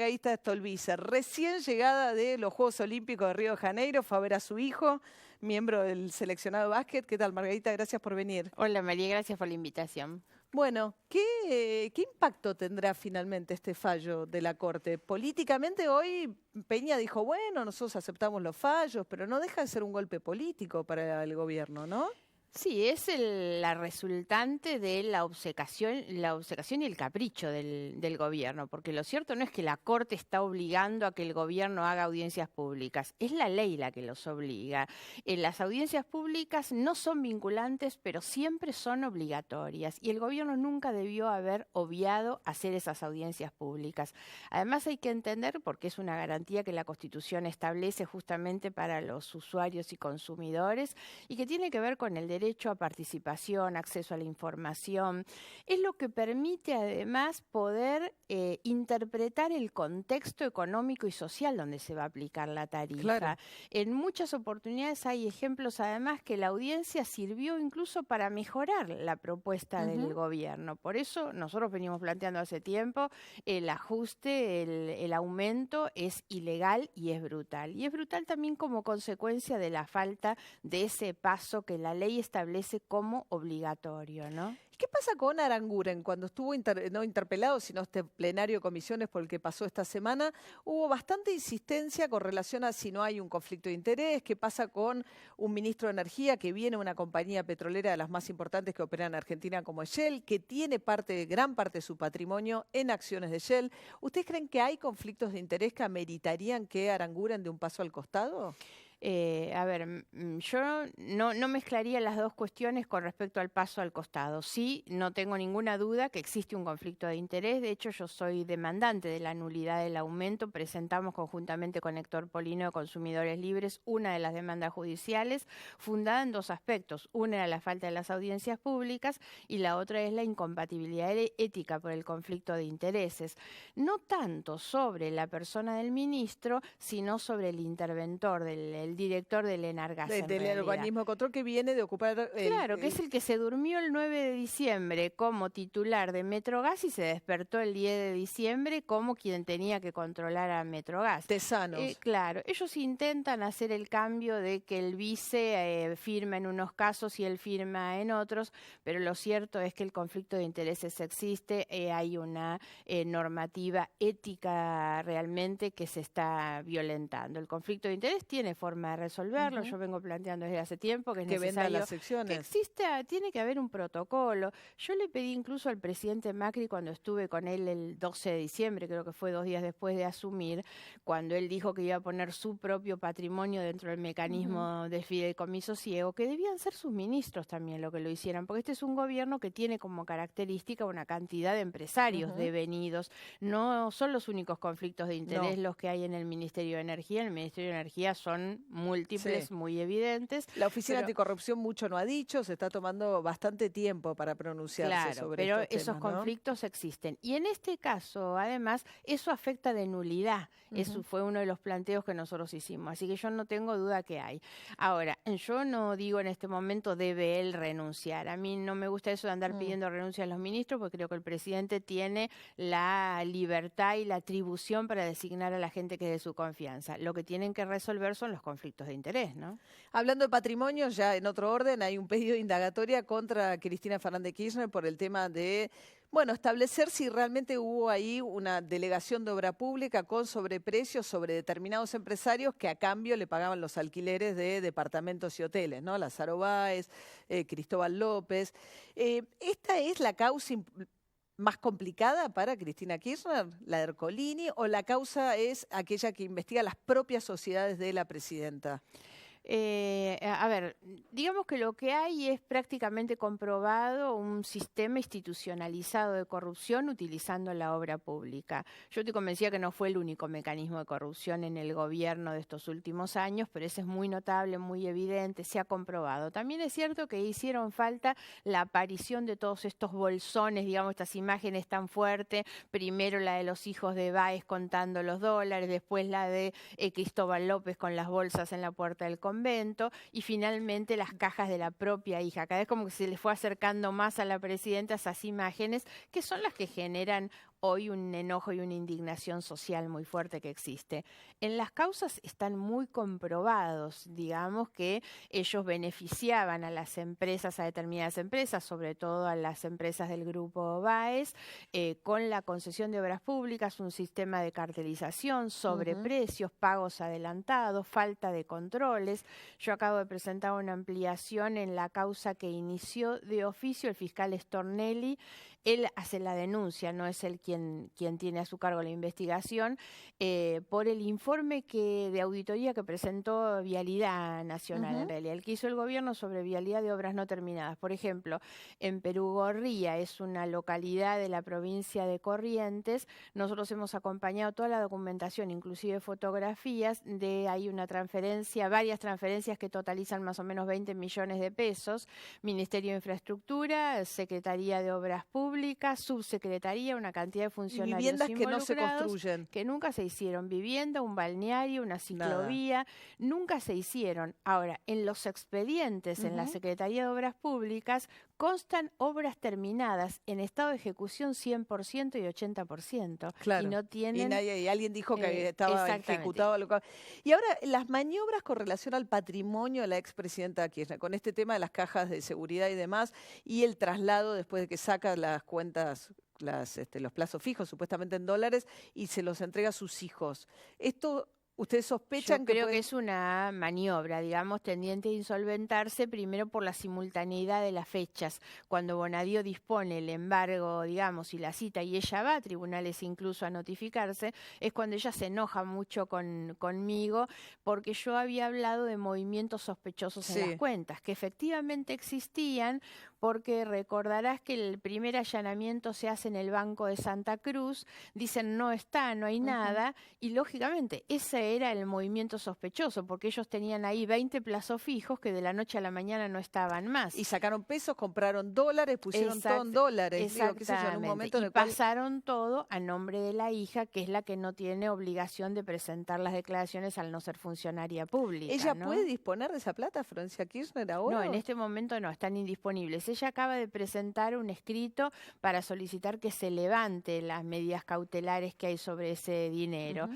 Margarita Stolbizer, recién llegada de los Juegos Olímpicos de Río de Janeiro, fue a ver a su hijo, miembro del seleccionado de básquet. ¿Qué tal, Margarita? Gracias por venir. Hola María, gracias por la invitación. Bueno, ¿qué impacto tendrá finalmente este fallo de la Corte? Políticamente hoy Peña dijo, bueno, nosotros aceptamos los fallos, pero no deja de ser un golpe político para el gobierno, ¿no? Sí, es la resultante de la obcecación y el capricho del gobierno, porque lo cierto no es que la Corte está obligando a que el gobierno haga audiencias públicas, es la ley la que los obliga. Las audiencias públicas no son vinculantes, pero siempre son obligatorias, y el gobierno nunca debió haber obviado hacer esas audiencias públicas. Además hay que entender, porque es una garantía que la Constitución establece justamente para los usuarios y consumidores, y que tiene que ver con el derecho a participación, acceso a la información, es lo que permite además poder interpretar el contexto económico y social donde se va a aplicar la tarifa. Claro. En muchas oportunidades hay ejemplos además que la audiencia sirvió incluso para mejorar la propuesta del gobierno. Por eso nosotros venimos planteando hace tiempo el ajuste, el aumento es ilegal y es brutal. Y es brutal también como consecuencia de la falta de ese paso que la ley establece como obligatorio, ¿no? ¿Qué pasa con Aranguren? Cuando estuvo no interpelado, sino este plenario de comisiones por el que pasó esta semana, hubo bastante insistencia con relación a si no hay un conflicto de interés. ¿Qué pasa con un ministro de Energía que viene de una compañía petrolera de las más importantes que opera en Argentina como es Shell, que tiene gran parte de su patrimonio en acciones de Shell? ¿Ustedes creen que hay conflictos de interés que ameritarían que Aranguren dé un paso al costado? Yo no mezclaría las dos cuestiones con respecto al paso al costado. Sí, no tengo ninguna duda que existe un conflicto de interés. De hecho, yo soy demandante de la nulidad del aumento. Presentamos conjuntamente con Héctor Polino de Consumidores Libres una de las demandas judiciales fundada en dos aspectos. Una era la falta de las audiencias públicas y la otra es la incompatibilidad ética por el conflicto de intereses. No tanto sobre la persona del ministro, sino sobre el interventor, el director del Enargas. Del organismo de control que viene de ocupar... Claro, que es el que se durmió el 9 de diciembre como titular de Metrogas y se despertó el 10 de diciembre como quien tenía que controlar a Metrogas. Tesanos. Claro, ellos intentan hacer el cambio de que el vice firma en unos casos y él firma en otros, pero lo cierto es que el conflicto de intereses existe, hay una normativa ética realmente que se está violentando. El conflicto de interés tiene forma de resolverlo. Yo vengo planteando desde hace tiempo que es necesario las secciones. que exista, tiene que haber un protocolo. Yo le pedí incluso al presidente Macri cuando estuve con él el 12 de diciembre, creo que fue 2 días después de asumir, cuando él dijo que iba a poner su propio patrimonio dentro del mecanismo del fideicomiso ciego, que debían ser sus ministros también lo que lo hicieran, porque este es un gobierno que tiene como característica una cantidad de empresarios devenidos. No son los únicos conflictos de interés los que hay en el Ministerio de Energía. En el Ministerio de Energía son múltiples, muy evidentes. La Oficina Anticorrupción mucho no ha dicho, se está tomando bastante tiempo para pronunciarse sobre pero estos esos temas, ¿no? conflictos existen. Y en este caso, además, eso afecta de nulidad. Eso fue uno de los planteos que nosotros hicimos. Así que yo no tengo duda que hay. Ahora, yo no digo en este momento debe él renunciar. A mí no me gusta eso de andar pidiendo renuncia a los ministros, porque creo que el presidente tiene la libertad y la atribución para designar a la gente que es de su confianza. Lo que tienen que resolver son los conflictos de interés, ¿no? Hablando de patrimonio, ya en otro orden, hay un pedido de indagatoria contra Cristina Fernández Kirchner por el tema de, bueno, establecer si realmente hubo ahí una delegación de obra pública con sobreprecios sobre determinados empresarios que a cambio le pagaban los alquileres de departamentos y hoteles, ¿no? Lázaro Báez, Cristóbal López. ¿Esta es la causa más complicada para Cristina Kirchner, la de Ercolini, o la causa es aquella que investiga las propias sociedades de la presidenta? Digamos que lo que hay es prácticamente comprobado un sistema institucionalizado de corrupción utilizando la obra pública. Yo estoy convencida que no fue el único mecanismo de corrupción en el gobierno de estos últimos años, pero ese es muy notable, muy evidente, se ha comprobado. También es cierto que hicieron falta la aparición de todos estos bolsones, digamos, estas imágenes tan fuertes, primero la de los hijos de Báez contando los dólares, después la de Cristóbal López con las bolsas en la puerta del convento y finalmente las cajas de la propia hija. Cada vez como que se le fue acercando más a la presidenta esas imágenes que son las que generan hoy un enojo y una indignación social muy fuerte que existe. En las causas están muy comprobados, digamos, que ellos beneficiaban a las empresas, a determinadas empresas, sobre todo a las empresas del grupo Baez, con la concesión de obras públicas, un sistema de cartelización, sobreprecios, pagos adelantados, falta de controles. Yo acabo de presentar una ampliación en la causa que inició de oficio el fiscal Stornelli. Él hace la denuncia, no es él quien tiene a su cargo la investigación, por el informe de auditoría que presentó Vialidad Nacional, en realidad, el que hizo el gobierno sobre vialidad de obras no terminadas. Por ejemplo, en Perugorría, es una localidad de la provincia de Corrientes, nosotros hemos acompañado toda la documentación, inclusive fotografías, hay una transferencia, varias transferencias que totalizan más o menos 20 millones de pesos, Ministerio de Infraestructura, Secretaría de Obras Públicas, subsecretaría, una cantidad de funcionarios viviendas que no se involucrados, construyen. que nunca se hicieron. Vivienda, un balneario, una ciclovía, nunca se hicieron. Ahora, en los expedientes en la Secretaría de Obras Públicas constan obras terminadas en estado de ejecución 100% y 80%. Claro. Y no tienen... Y alguien dijo que estaba ejecutado. Y ahora, las maniobras con relación al patrimonio de la expresidenta Kirchner, con este tema de las cajas de seguridad y demás, y el traslado después de que saca las cuentas, los plazos fijos, supuestamente en dólares, y se los entrega a sus hijos. Esto... ¿Ustedes sospechan Yo creo que es una maniobra, digamos, tendiente a insolventarse, primero por la simultaneidad de las fechas. Cuando Bonadío dispone el embargo, digamos, y la cita, y ella va a tribunales incluso a notificarse, es cuando ella se enoja mucho conmigo, porque yo había hablado de movimientos sospechosos en las cuentas, que efectivamente existían, porque recordarás que el primer allanamiento se hace en el Banco de Santa Cruz, dicen no está, no hay nada, y lógicamente ese era el movimiento sospechoso, porque ellos tenían ahí 20 plazos fijos que de la noche a la mañana no estaban más. Y sacaron pesos, compraron dólares, pusieron todo en dólares. Exactamente. Digo, en un momento en el pasaron todo a nombre de la hija, que es la que no tiene obligación de presentar las declaraciones al no ser funcionaria pública. ¿Ella ¿no? puede disponer de esa plata, Florencia Kirchner, ahora? No, en este momento no, están indisponibles. Ella acaba de presentar un escrito para solicitar que se levante las medidas cautelares que hay sobre ese dinero.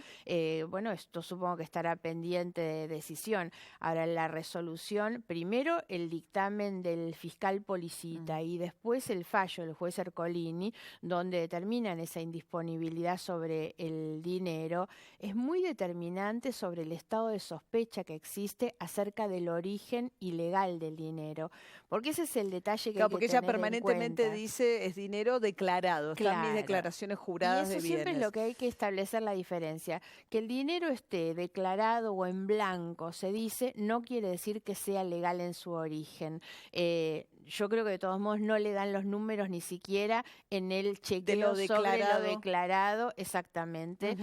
Bueno, esto supongo que estará pendiente de decisión. Ahora, la resolución, primero el dictamen del fiscal Policita y después el fallo del juez Ercolini, donde determinan esa indisponibilidad sobre el dinero, es muy determinante sobre el estado de sospecha que existe acerca del origen ilegal del dinero. Porque ese es el detalle que hay que porque ella tener permanentemente en cuenta. dice es dinero declarado, están mis declaraciones juradas de bienes. Y eso siempre es lo que hay que establecer la diferencia. Que el dinero esté declarado o en blanco, se dice, no quiere decir que sea legal en su origen. Yo creo que de todos modos no le dan los números ni siquiera en el chequeo sobre lo declarado, exactamente,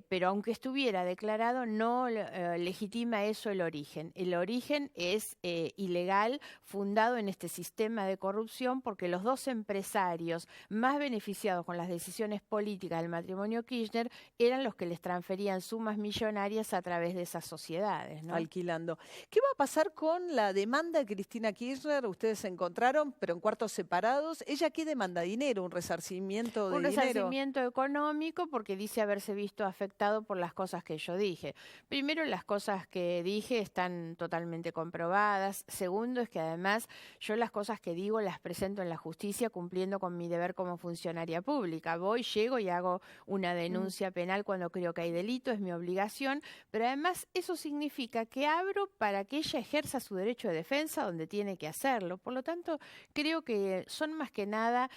pero aunque estuviera declarado, no legitima eso el origen. El origen es ilegal, fundado en este sistema de corrupción, porque los dos empresarios más beneficiados con las decisiones políticas del matrimonio Kirchner eran los que les transferían sumas millonarias a través de esas sociedades, ¿no? Alquilando. ¿Qué va a pasar con la demanda de Cristina Kirchner? Ustedes se encontraron, pero en cuartos separados. ¿Ella qué demanda? ¿Dinero? ¿Un resarcimiento de dinero? Un resarcimiento económico, porque dice haberse visto afectado por las cosas que yo dije. Primero, las cosas que dije están totalmente comprobadas. Segundo, es que además yo las cosas que digo las presento en la justicia cumpliendo con mi deber como funcionaria pública. Voy, llego y hago una denuncia penal cuando creo que hay delito, es mi obligación, pero además eso significa que abro para que ella ejerza su derecho de defensa donde tiene que hacerlo. Por lo tanto, creo que son más que nada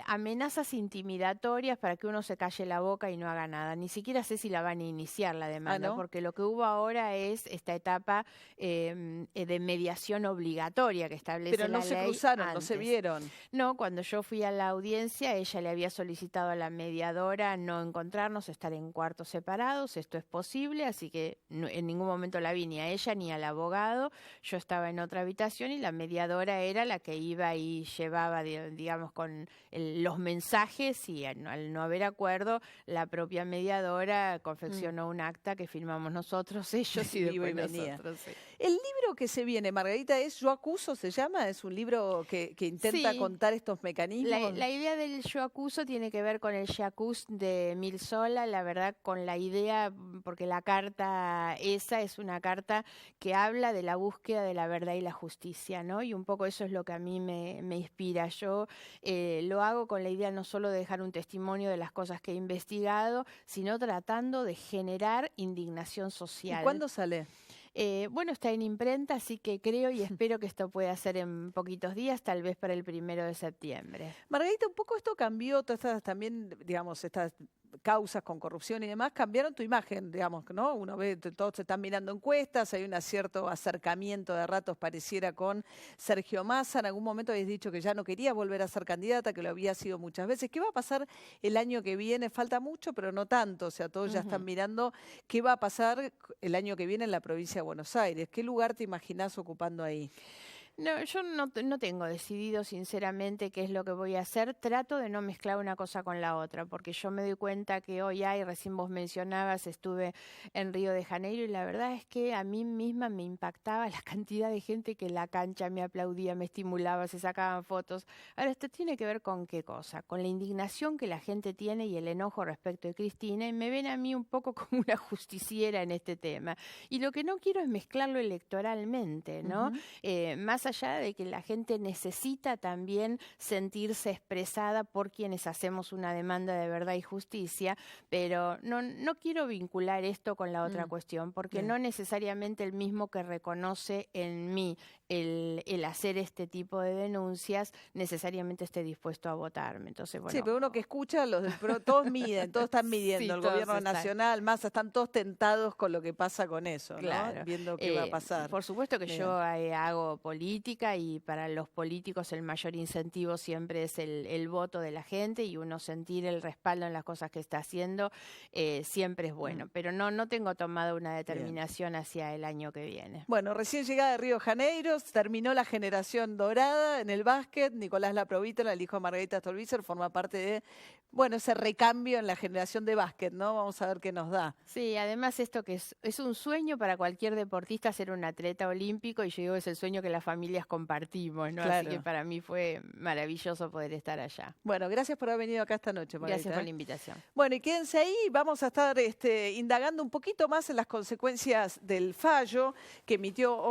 amenazas intimidatorias para que uno se calle la boca y no haga nada. Ni siquiera sé si la van a iniciar la demanda, porque lo que hubo ahora es esta etapa de mediación obligatoria que establece la ley. Pero no se cruzaron, no se vieron. No, cuando yo fui a la audiencia, ella le había solicitado a la mediadora no encontrarnos, estar en cuartos separados. Esto es posible, así que en ningún momento la vi ni a ella ni al abogado. Yo estaba en otra habitación y la mediadora era la que iba y llevaba, digamos, con los mensajes, y al no haber acuerdo, la propia mediadora confeccionó un acta que firmamos nosotros, ellos y después nosotros. Sí. El libro que se viene, Margarita, es Yo acuso, se llama, es un libro que intenta Sí. contar estos mecanismos. La idea del yo acuso tiene que ver con el J'accuse de Emile Zola, la verdad con la idea, porque la carta esa es una carta que habla de la búsqueda de la verdad y la justicia, ¿no? Y un poco eso es lo que a mí me inspira. Yo lo hago con la idea no solo de dejar un testimonio de las cosas que he investigado, sino tratando de generar indignación ¿Y social. cuándo sale? Bueno, está en imprenta, así que creo y espero que esto pueda ser en poquitos días, tal vez para el 1 de septiembre. Margarita, un poco esto cambió, todas estas también, digamos, estas causas con corrupción y demás, cambiaron tu imagen, digamos, ¿no? Uno ve, todos se están mirando encuestas, hay un cierto acercamiento de ratos, pareciera, con Sergio Massa. En algún momento habías dicho que ya no quería volver a ser candidata, que lo había sido muchas veces. ¿Qué va a pasar el año que viene? Falta mucho, pero no tanto. O sea, todos ya están mirando qué va a pasar el año que viene en la provincia de Buenos Aires. ¿Qué lugar te imaginás ocupando ahí? No, yo no tengo decidido sinceramente qué es lo que voy a hacer. Trato de no mezclar una cosa con la otra, porque yo me doy cuenta que hoy recién vos mencionabas, estuve en Río de Janeiro y la verdad es que a mí misma me impactaba la cantidad de gente que en la cancha me aplaudía, me estimulaba, se sacaban fotos. Ahora, esto tiene que ver con qué cosa, con la indignación que la gente tiene y el enojo respecto de Cristina, y me ven a mí un poco como una justiciera en este tema. Y lo que no quiero es mezclarlo electoralmente, ¿no? Más allá de que la gente necesita también sentirse expresada por quienes hacemos una demanda de verdad y justicia, pero no quiero vincular esto con la otra cuestión, porque no necesariamente el mismo que reconoce en mí el hacer este tipo de denuncias necesariamente esté dispuesto a votarme. Entonces, bueno, Sí, pero uno que escucha, los del PRO, todos miden, todos están midiendo, sí, el todos gobierno están. nacional, Massa, están todos tentados con lo que pasa con eso, ¿no? Claro. Viendo qué va a pasar. Por supuesto que Bien. yo hago política y para los políticos el mayor incentivo siempre es el voto de la gente y uno sentir el respaldo en las cosas que está haciendo siempre es bueno, pero no tengo tomado una determinación hacia el año que viene. Bueno, recién llegada de Río de Janeiro, terminó la generación dorada en el básquet. Nicolás Laprovítola, el hijo de Margarita Stolbizer, forma parte de, bueno, ese recambio en la generación de básquet, ¿no? Vamos a ver qué nos da. Sí, además esto que es un sueño para cualquier deportista ser un atleta olímpico, y yo digo es el sueño que las familias compartimos, ¿no? Claro. Así que para mí fue maravilloso poder estar allá. Bueno, gracias por haber venido acá esta noche, Margarita. Gracias por la invitación. Bueno, y quédense ahí, vamos a estar indagando un poquito más en las consecuencias del fallo que emitió